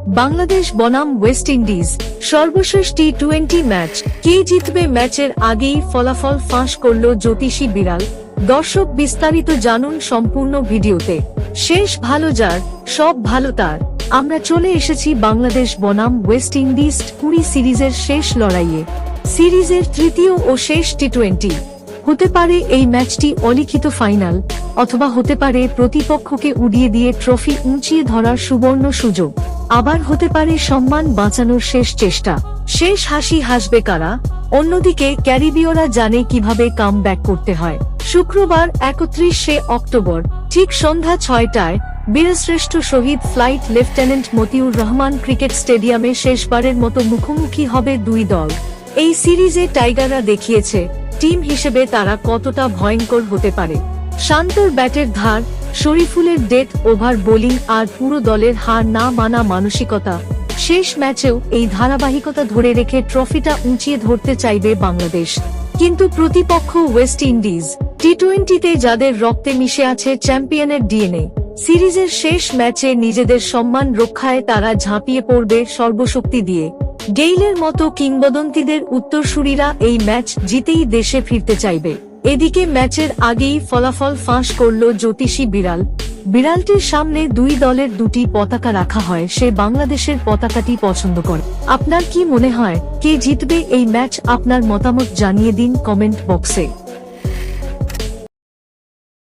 বাংলাদেশ বনাম West Indies সর্বশেষ টি-20 match, কে জিতবে? ম্যাচের আগেই ফলাফল ফাঁস করল জ্যোতিষী বিড়াল। দর্শক, বিস্তারিত জানুন সম্পূর্ণ ভিডিওতে। শেষ ভালো যার, সব ভালো তার। আমরা চলে এসেছি বাংলাদেশ বনাম ওয়েস্ট ইন্ডিজ 20 সিরিজের শেষ লড়াইয়ে। সিরিজের তৃতীয় ও শেষ টি-20। হতে পারে এই ম্যাচটি অলিখিত ফাইনাল, অথবা হতে পারে প্রতিপক্ষকে উড়িয়ে দিয়ে ট্রফি উঁচিয়ে ধরার সুবর্ণ সুযোগ। আবার হতে পারে সম্মান বাঁচানোর শেষ চেষ্টা। শেষ হাসি হাসবে কারা? অন্যদিকে ক্যারিবীয়রা জানে কিভাবে কামব্যাক করতে হয়। শুক্রবার 31শে অক্টোবর ঠিক সন্ধ্যা 6টায় বীরশ্রেষ্ঠ শহীদ flight lieutenant Motiur Rahman cricket স্টেডিয়ামে শেষবারের মতো মুখোমুখি হবে দুই দল। এই সিরিজে টাইগাররা দেখিয়েছে টিম হিসেবে তারা কতটা ভয়ঙ্কর হতে পারে। শান্তর ব্যাটের ধার, শরীফুলের ডেথ ওভার বোলিং আর পুরো দলের হার না মানা মানসিকতা। শেষ ম্যাচেও এই ধারাবাহিকতা ধরে রেখে ট্রফিটা উঁচিয়ে ধরতে চাইবে বাংলাদেশ। কিন্তু প্রতিপক্ষ ওয়েস্ট ইন্ডিজ। টি-20তে যাদের রক্তে মিশে আছে চ্যাম্পিয়নের ডিএনএ, সিরিজের শেষ ম্যাচে নিজেদের সম্মান রক্ষায় তারা ঝাঁপিয়ে পড়বে সর্বশক্তি দিয়ে। গেইলের মতো কিংবদন্তিদের উত্তরসূরিরা এই ম্যাচ জিতেই দেশে ফিরতে চাইবে। এদিকে ম্যাচের আগেই ফলাফল ফাঁস করল জ্যোতিষী বিড়াল। বিড়ালটির সামনে দুই দলের দুটি পতাকা রাখা হয়, সে বাংলাদেশের পতাকাটি পছন্দ করে। আপনার কি মনে হয় কে জিতবে এই ম্যাচ? আপনার মতামত জানিয়ে দিন কমেন্ট বক্সে।